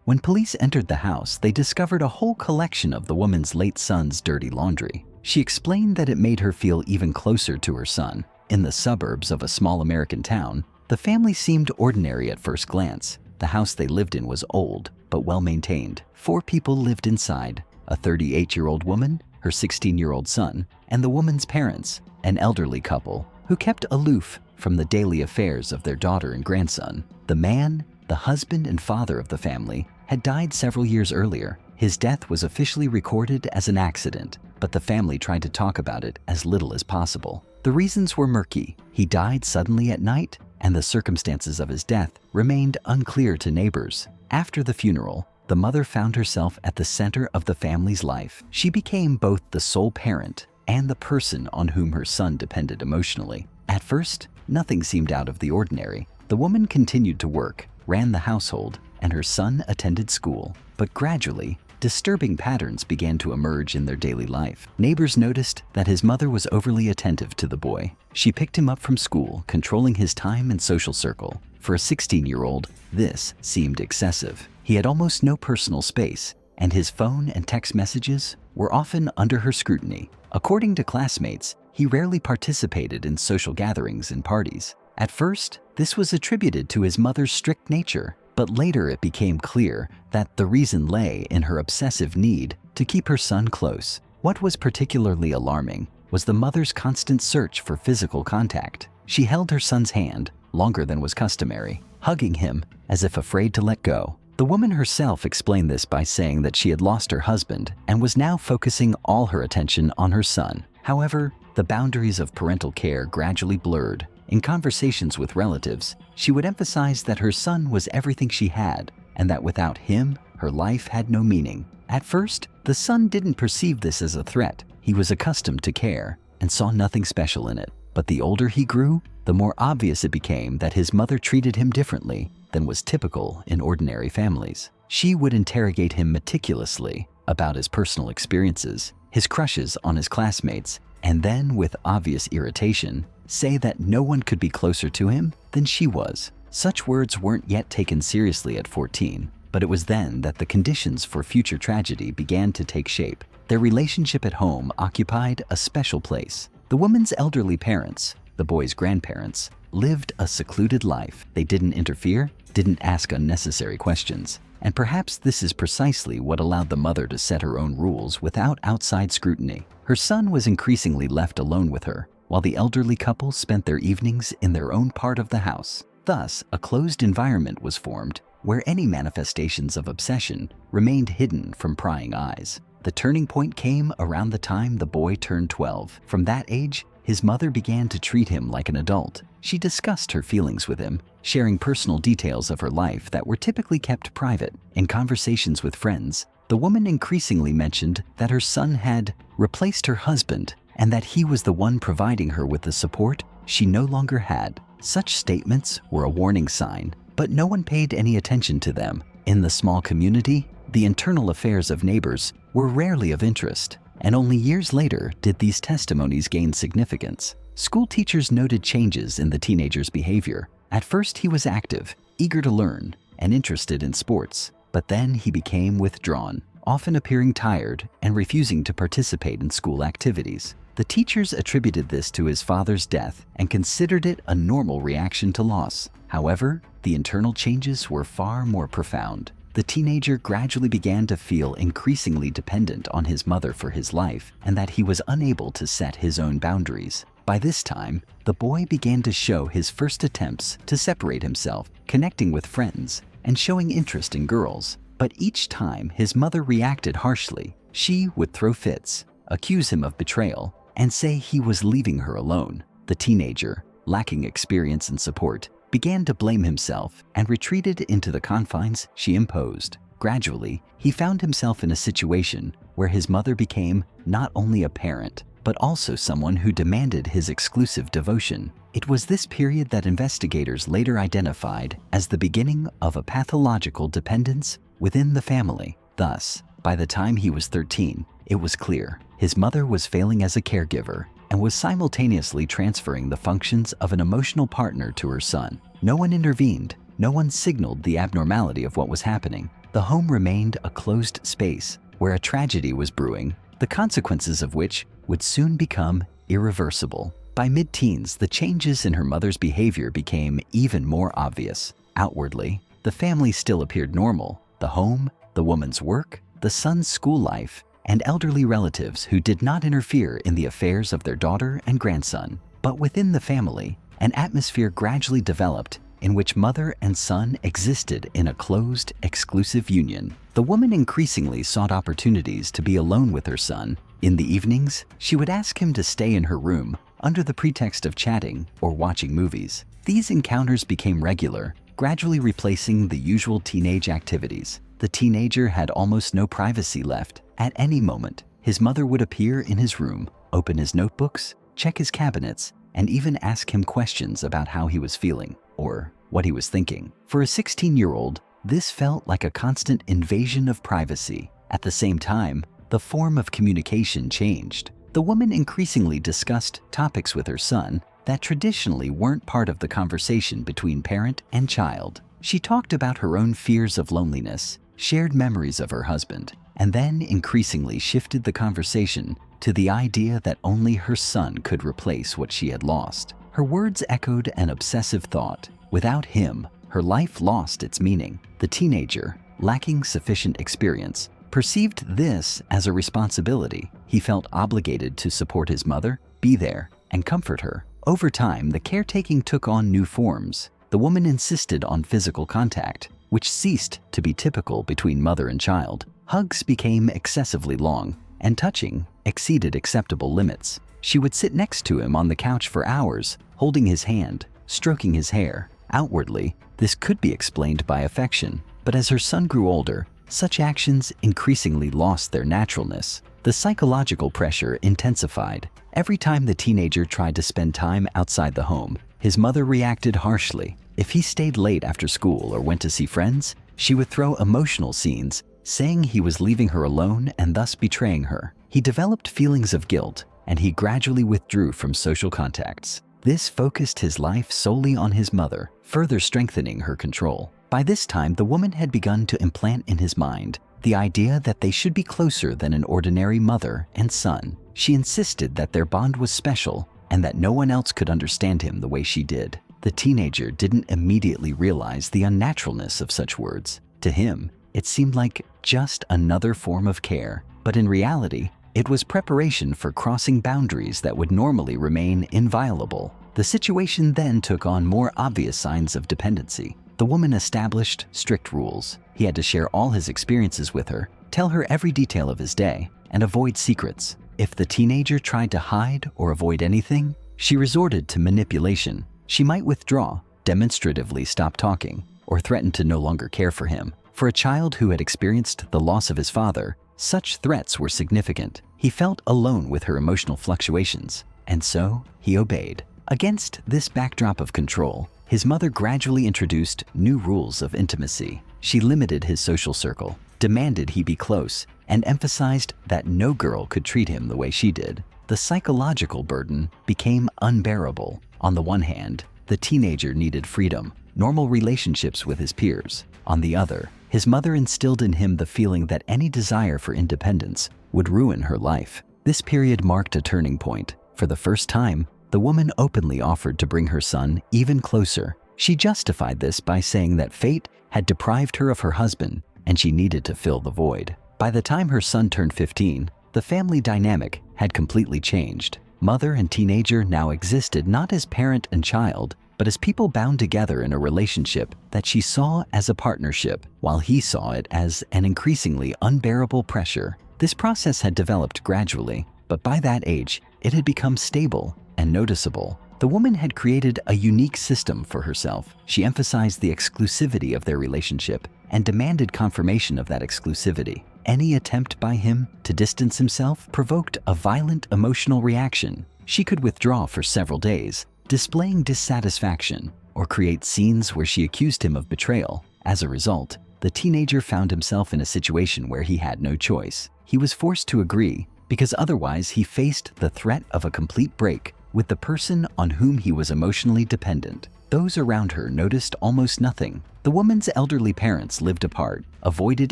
When police entered the house, they discovered a whole collection of the woman's late son's dirty laundry. She explained that it made her feel even closer to her son. In the suburbs of a small American town, the family seemed ordinary at first glance. The house they lived in was old, but well-maintained. 4 people lived inside: a 38-year-old woman, her 16-year-old son, and the woman's parents, an elderly couple who kept aloof from the daily affairs of their daughter and grandson. The man, the husband and father of the family, had died several years earlier. His death was officially recorded as an accident, but the family tried to talk about it as little as possible. The reasons were murky. He died suddenly at night, and the circumstances of his death remained unclear to neighbors. After the funeral, the mother found herself at the center of the family's life. She became both the sole parent and the person on whom her son depended emotionally. At first, nothing seemed out of the ordinary. The woman continued to work, ran the household, and her son attended school. But gradually, disturbing patterns began to emerge in their daily life. Neighbors noticed that his mother was overly attentive to the boy. She picked him up from school, controlling his time and social circle. For a 16-year-old, this seemed excessive. He had almost no personal space, and his phone and text messages were often under her scrutiny. According to classmates, he rarely participated in social gatherings and parties. At first, this was attributed to his mother's strict nature, but later it became clear that the reason lay in her obsessive need to keep her son close. What was particularly alarming was the mother's constant search for physical contact. She held her son's hand longer than was customary, hugging him as if afraid to let go. The woman herself explained this by saying that she had lost her husband and was now focusing all her attention on her son. However, the boundaries of parental care gradually blurred. In conversations with relatives, she would emphasize that her son was everything she had, and that without him, her life had no meaning. At first, the son didn't perceive this as a threat. He was accustomed to care and saw nothing special in it. But the older he grew, the more obvious it became that his mother treated him differently than was typical in ordinary families. She would interrogate him meticulously about his personal experiences, his crushes on his classmates, and then, with obvious irritation, say that no one could be closer to him than she was. Such words weren't yet taken seriously at 14, but it was then that the conditions for future tragedy began to take shape. Their relationship at home occupied a special place. The woman's elderly parents, the boy's grandparents, lived a secluded life. They didn't interfere, didn't ask unnecessary questions, and perhaps this is precisely what allowed the mother to set her own rules without outside scrutiny. Her son was increasingly left alone with her, while the elderly couple spent their evenings in their own part of the house. Thus, a closed environment was formed where any manifestations of obsession remained hidden from prying eyes. The turning point came around the time the boy turned 12. From that age, his mother began to treat him like an adult. She discussed her feelings with him, sharing personal details of her life that were typically kept private. In conversations with friends, the woman increasingly mentioned that her son had replaced her husband and that he was the one providing her with the support she no longer had. Such statements were a warning sign, but no one paid any attention to them. In the small community, the internal affairs of neighbors were rarely of interest, and only years later did these testimonies gain significance. School teachers noted changes in the teenager's behavior. At first, he was active, eager to learn, and interested in sports, but then he became withdrawn, often appearing tired and refusing to participate in school activities. The teachers attributed this to his father's death and considered it a normal reaction to loss. However, the internal changes were far more profound. The teenager gradually began to feel increasingly dependent on his mother for his life, and that he was unable to set his own boundaries. By this time, the boy began to show his first attempts to separate himself, connecting with friends and showing interest in girls. But each time his mother reacted harshly. She would throw fits, accuse him of betrayal, and say he was leaving her alone. The teenager, lacking experience and support, began to blame himself and retreated into the confines she imposed. Gradually, he found himself in a situation where his mother became not only a parent, but also someone who demanded his exclusive devotion. It was this period that investigators later identified as the beginning of a pathological dependence within the family. Thus, by the time he was 13, it was clear his mother was failing as a caregiver and was simultaneously transferring the functions of an emotional partner to her son. No one intervened. No one signaled the abnormality of what was happening. the home remained a closed space where a tragedy was brewing, the consequences of which would soon become irreversible. By mid-teens, the changes in her mother's behavior became even more obvious. Outwardly, the family still appeared normal. The home, the woman's work, the son's school life, and elderly relatives who did not interfere in the affairs of their daughter and grandson. But within the family, an atmosphere gradually developed in which mother and son existed in a closed, exclusive union. The woman increasingly sought opportunities to be alone with her son. In the evenings, she would ask him to stay in her room under the pretext of chatting or watching movies. These encounters became regular, gradually replacing the usual teenage activities. The teenager had almost no privacy left. At any moment, his mother would appear in his room, open his notebooks, check his cabinets, and even ask him questions about how he was feeling or what he was thinking. For a 16-year-old, this felt like a constant invasion of privacy. At the same time, the form of communication changed. The woman increasingly discussed topics with her son that traditionally weren't part of the conversation between parent and child. She talked about her own fears of loneliness, shared memories of her husband, and then increasingly shifted the conversation to the idea that only her son could replace what she had lost. Her words echoed an obsessive thought. Without him, her life lost its meaning. The teenager, lacking sufficient experience, perceived this as a responsibility. He felt obligated to support his mother, be there, and comfort her. Over time, the caretaking took on new forms. The woman insisted on physical contact, which ceased to be typical between mother and child. Hugs became excessively long, and touching exceeded acceptable limits. She would sit next to him on the couch for hours, holding his hand, stroking his hair. Outwardly, this could be explained by affection, but as her son grew older, such actions increasingly lost their naturalness. The psychological pressure intensified. Every time the teenager tried to spend time outside the home, his mother reacted harshly. If he stayed late after school or went to see friends, she would throw emotional scenes, saying he was leaving her alone and thus betraying her. He developed feelings of guilt, and he gradually withdrew from social contacts. This focused his life solely on his mother, further strengthening her control. By this time, the woman had begun to implant in his mind the idea that they should be closer than an ordinary mother and son. She insisted that their bond was special and that no one else could understand him the way she did. The teenager didn't immediately realize the unnaturalness of such words. To him, it seemed like just another form of care, but in reality, it was preparation for crossing boundaries that would normally remain inviolable. The situation then took on more obvious signs of dependency. The woman established strict rules. He had to share all his experiences with her, tell her every detail of his day, and avoid secrets. If the teenager tried to hide or avoid anything, she resorted to manipulation. She might withdraw, demonstratively stop talking, or threaten to no longer care for him. For a child who had experienced the loss of his father, such threats were significant. He felt alone with her emotional fluctuations, and so he obeyed. Against this backdrop of control, his mother gradually introduced new rules of intimacy. She limited his social circle, demanded he be close, and emphasized that no girl could treat him the way she did. The psychological burden became unbearable. On the one hand, the teenager needed freedom, normal relationships with his peers. On the other, his mother instilled in him the feeling that any desire for independence would ruin her life. This period marked a turning point. For the first time, the woman openly offered to bring her son even closer. She justified this by saying that fate had deprived her of her husband and she needed to fill the void. By the time her son turned 15, the family dynamic had completely changed. Mother and teenager now existed not as parent and child, but as people bound together in a relationship that she saw as a partnership, while he saw it as an increasingly unbearable pressure. This process had developed gradually, but by that age, it had become stable and noticeable. The woman had created a unique system for herself. She emphasized the exclusivity of their relationship and demanded confirmation of that exclusivity. Any attempt by him to distance himself provoked a violent emotional reaction. She could withdraw for several days, displaying dissatisfaction, or create scenes where she accused him of betrayal. As a result, the teenager found himself in a situation where he had no choice. He was forced to agree because otherwise he faced the threat of a complete break with the person on whom he was emotionally dependent. those around her noticed almost nothing. The woman's elderly parents lived apart, avoided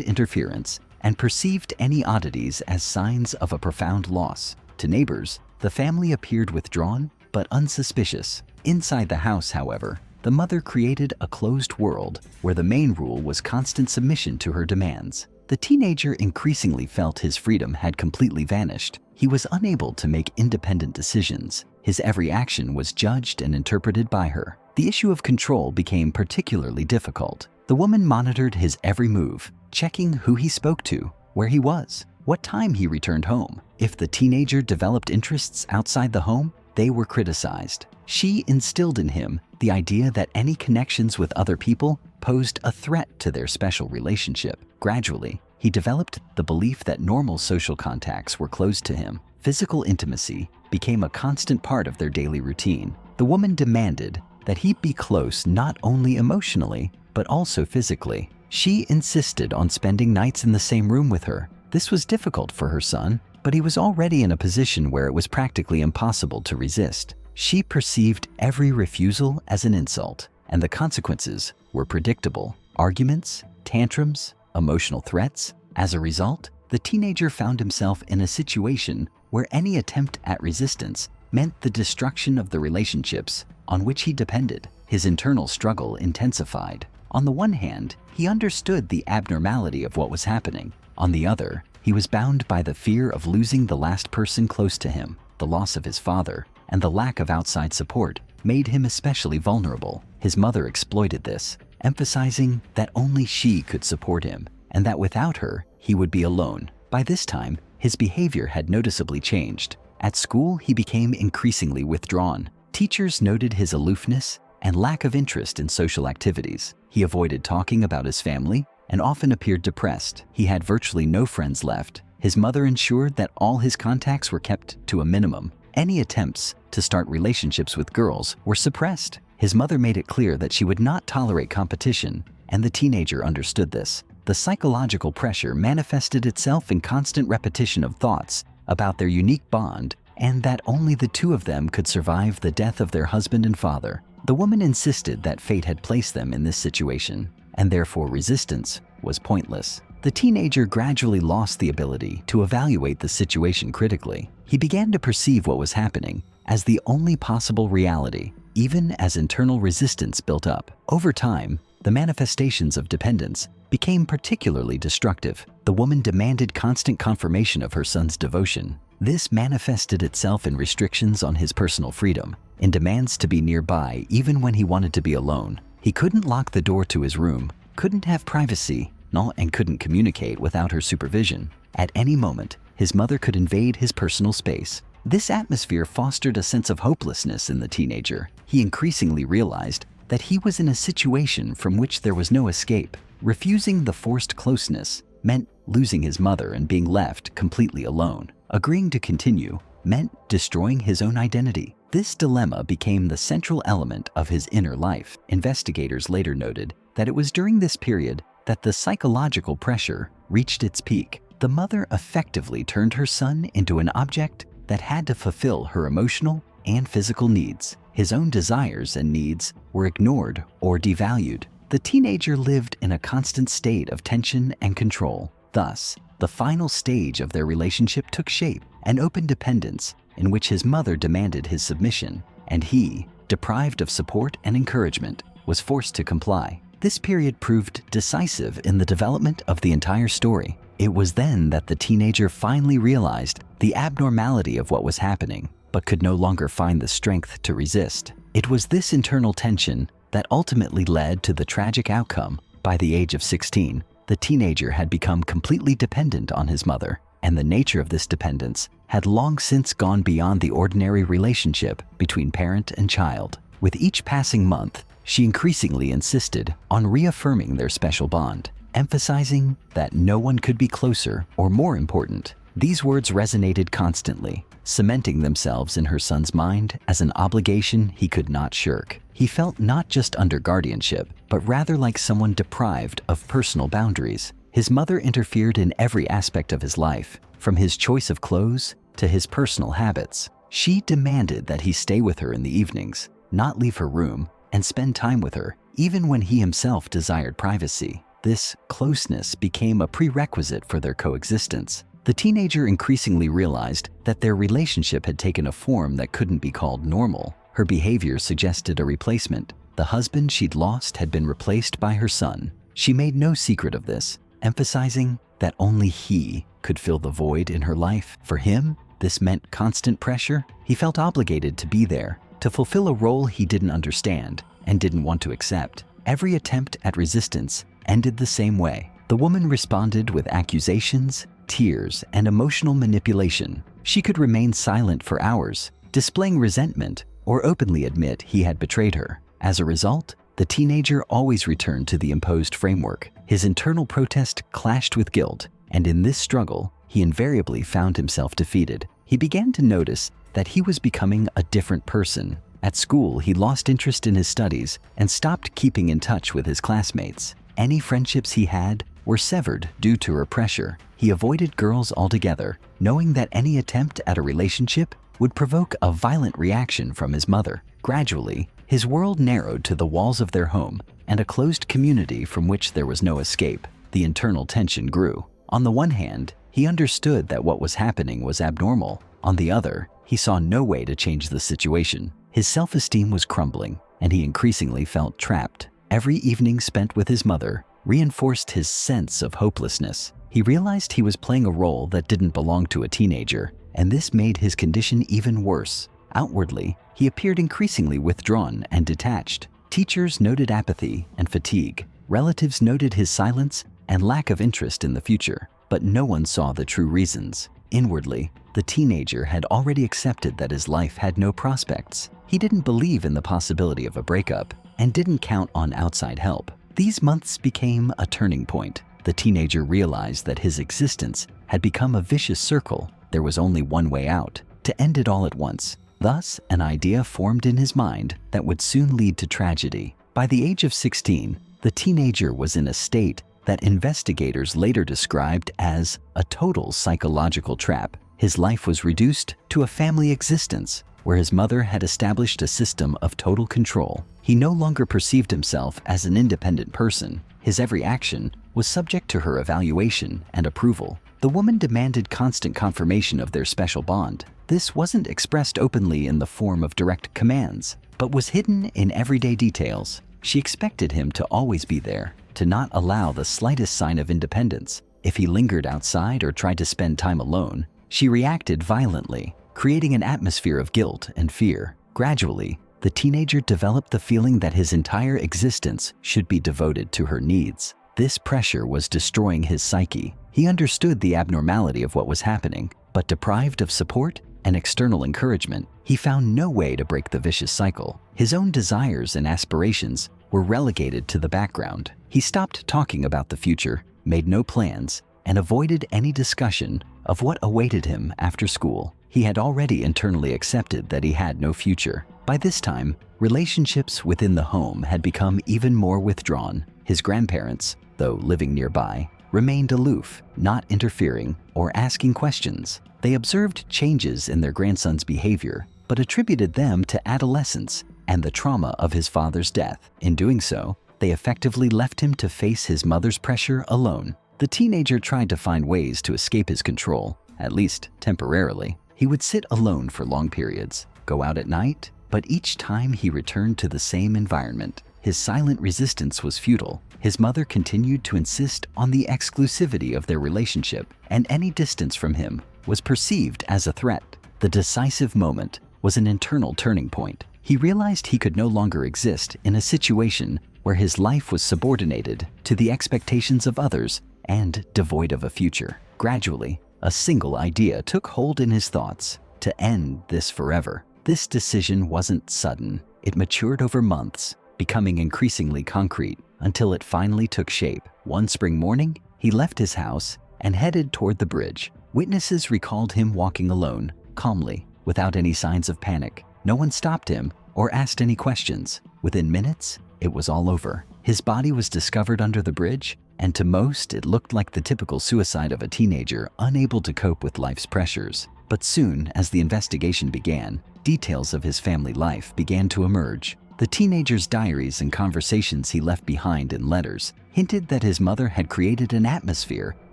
interference, and perceived any oddities as signs of a profound loss. To neighbors, the family appeared withdrawn but unsuspicious. Inside the house, however, the mother created a closed world where the main rule was constant submission to her demands. The teenager increasingly felt his freedom had completely vanished. He was unable to make independent decisions. His every action was judged and interpreted by her. The issue of control became particularly difficult. The woman monitored his every move, checking who he spoke to, where he was, what time he returned home. If the teenager developed interests outside the home, they were criticized. She instilled in him the idea that any connections with other people posed a threat to their special relationship. Gradually, he developed the belief that normal social contacts were closed to him. Physical intimacy became a constant part of their daily routine. The woman demanded that he be close not only emotionally, but also physically. She insisted on spending nights in the same room with her. This was difficult for her son, but he was already in a position where it was practically impossible to resist. She perceived every refusal as an insult, and the consequences were predictable. Arguments, tantrums, emotional threats. As a result, the teenager found himself in a situation where any attempt at resistance meant the destruction of the relationships on which he depended. His internal struggle intensified. On the one hand, he understood the abnormality of what was happening. On the other, he was bound by the fear of losing the last person close to him. The loss of his father and the lack of outside support made him especially vulnerable. His mother exploited this, emphasizing that only she could support him and that without her, he would be alone. By this time, his behavior had noticeably changed. At school, he became increasingly withdrawn. Teachers noted his aloofness and lack of interest in social activities. He avoided talking about his family and often appeared depressed. He had virtually no friends left. His mother ensured that all his contacts were kept to a minimum. Any attempts to start relationships with girls were suppressed. His mother made it clear that she would not tolerate competition, and the teenager understood this. The psychological pressure manifested itself in constant repetition of thoughts about their unique bond and that only the two of them could survive the death of their husband and father. The woman insisted that fate had placed them in this situation, and therefore resistance was pointless. The teenager gradually lost the ability to evaluate the situation critically. He began to perceive what was happening as the only possible reality, even as internal resistance built up. Over time, the manifestations of dependence became particularly destructive. The woman demanded constant confirmation of her son's devotion. This manifested itself in restrictions on his personal freedom, in demands to be nearby even when he wanted to be alone. He couldn't lock the door to his room, couldn't have privacy, and couldn't communicate without her supervision. At any moment, his mother could invade his personal space. This atmosphere fostered a sense of hopelessness in the teenager. He increasingly realized that he was in a situation from which there was no escape. Refusing the forced closeness meant losing his mother and being left completely alone. Agreeing to continue meant destroying his own identity. This dilemma became the central element of his inner life. Investigators later noted that it was during this period that the psychological pressure reached its peak. The mother effectively turned her son into an object that had to fulfill her emotional and physical needs. His own desires and needs were ignored or devalued. The teenager lived in a constant state of tension and control. Thus, the final stage of their relationship took shape, an open dependence in which his mother demanded his submission, and he, deprived of support and encouragement, was forced to comply. This period proved decisive in the development of the entire story. It was then that the teenager finally realized the abnormality of what was happening, but could no longer find the strength to resist. It was this internal tension that ultimately led to the tragic outcome. By the age of 16, the teenager had become completely dependent on his mother, and the nature of this dependence had long since gone beyond the ordinary relationship between parent and child. With each passing month, she increasingly insisted on reaffirming their special bond, emphasizing that no one could be closer or more important. These words resonated constantly, cementing themselves in her son's mind as an obligation he could not shirk. He felt not just under guardianship, but rather like someone deprived of personal boundaries. His mother interfered in every aspect of his life, from his choice of clothes to his personal habits. She demanded that he stay with her in the evenings, not leave her room, and spend time with her, even when he himself desired privacy. This closeness became a prerequisite for their coexistence. The teenager increasingly realized that their relationship had taken a form that couldn't be called normal. Her behavior suggested a replacement. The husband she'd lost had been replaced by her son. She made no secret of this, emphasizing that only he could fill the void in her life. For him, this meant constant pressure. He felt obligated to be there, to fulfill a role he didn't understand and didn't want to accept. Every attempt at resistance ended the same way. The woman responded with accusations, tears, and emotional manipulation. She could remain silent for hours, displaying resentment, or openly admit he had betrayed her. As a result, the teenager always returned to the imposed framework. His internal protest clashed with guilt, and in this struggle, he invariably found himself defeated. He began to notice that he was becoming a different person. At school, he lost interest in his studies and stopped keeping in touch with his classmates. Any friendships he had were severed due to her pressure. He avoided girls altogether, knowing that any attempt at a relationship would provoke a violent reaction from his mother. Gradually, his world narrowed to the walls of their home and a closed community from which there was no escape. The internal tension grew. On the one hand, he understood that what was happening was abnormal. On the other, he saw no way to change the situation. His self-esteem was crumbling, and he increasingly felt trapped. Every evening spent with his mother reinforced his sense of hopelessness. He realized he was playing a role that didn't belong to a teenager, and this made his condition even worse. Outwardly, he appeared increasingly withdrawn and detached. Teachers noted apathy and fatigue. Relatives noted his silence and lack of interest in the future, but no one saw the true reasons. Inwardly, the teenager had already accepted that his life had no prospects. He didn't believe in the possibility of a breakup and didn't count on outside help. These months became a turning point. The teenager realized that his existence had become a vicious circle. There was only one way out: to end it all at once. Thus, an idea formed in his mind that would soon lead to tragedy. By the age of 16, the teenager was in a state that investigators later described as a total psychological trap. His life was reduced to a family existence where his mother had established a system of total control. He no longer perceived himself as an independent person. His every action was subject to her evaluation and approval. The woman demanded constant confirmation of their special bond. This wasn't expressed openly in the form of direct commands, but was hidden in everyday details. She expected him to always be there, to not allow the slightest sign of independence. If he lingered outside or tried to spend time alone, she reacted violently, creating an atmosphere of guilt and fear. Gradually, the teenager developed the feeling that his entire existence should be devoted to her needs. This pressure was destroying his psyche. He understood the abnormality of what was happening, but deprived of support and external encouragement, he found no way to break the vicious cycle. His own desires and aspirations were relegated to the background. He stopped talking about the future, made no plans, and avoided any discussion of what awaited him after school. He had already internally accepted that he had no future. By this time, relationships within the home had become even more withdrawn. His grandparents, though living nearby, remained aloof, not interfering or asking questions. They observed changes in their grandson's behavior, but attributed them to adolescence and the trauma of his father's death. In doing so, they effectively left him to face his mother's pressure alone. The teenager tried to find ways to escape his control, at least temporarily. He would sit alone for long periods, go out at night, but each time he returned to the same environment. His silent resistance was futile. His mother continued to insist on the exclusivity of their relationship, and any distance from him was perceived as a threat. The decisive moment was an internal turning point. He realized he could no longer exist in a situation where his life was subordinated to the expectations of others and devoid of a future. Gradually, a single idea took hold in his thoughts: to end this forever. This decision wasn't sudden. It matured over months, becoming increasingly concrete until it finally took shape. One spring morning, he left his house and headed toward the bridge. Witnesses recalled him walking alone, calmly, without any signs of panic. No one stopped him or asked any questions. Within minutes, it was all over. His body was discovered under the bridge, and to most, it looked like the typical suicide of a teenager unable to cope with life's pressures. But soon, as the investigation began, details of his family life began to emerge. The teenager's diaries and conversations he left behind in letters hinted that his mother had created an atmosphere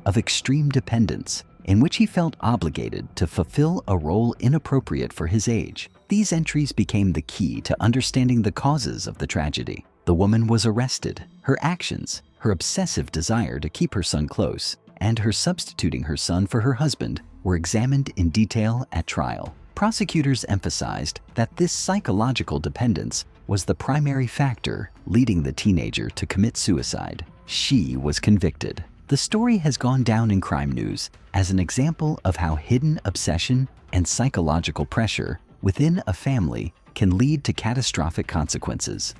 of extreme dependence in which he felt obligated to fulfill a role inappropriate for his age. These entries became the key to understanding the causes of the tragedy. The woman was arrested. Her actions, her obsessive desire to keep her son close, and her substituting her son for her husband were examined in detail at trial. Prosecutors emphasized that this psychological dependence was the primary factor leading the teenager to commit suicide. She was convicted. The story has gone down in crime news as an example of how hidden obsession and psychological pressure within a family can lead to catastrophic consequences.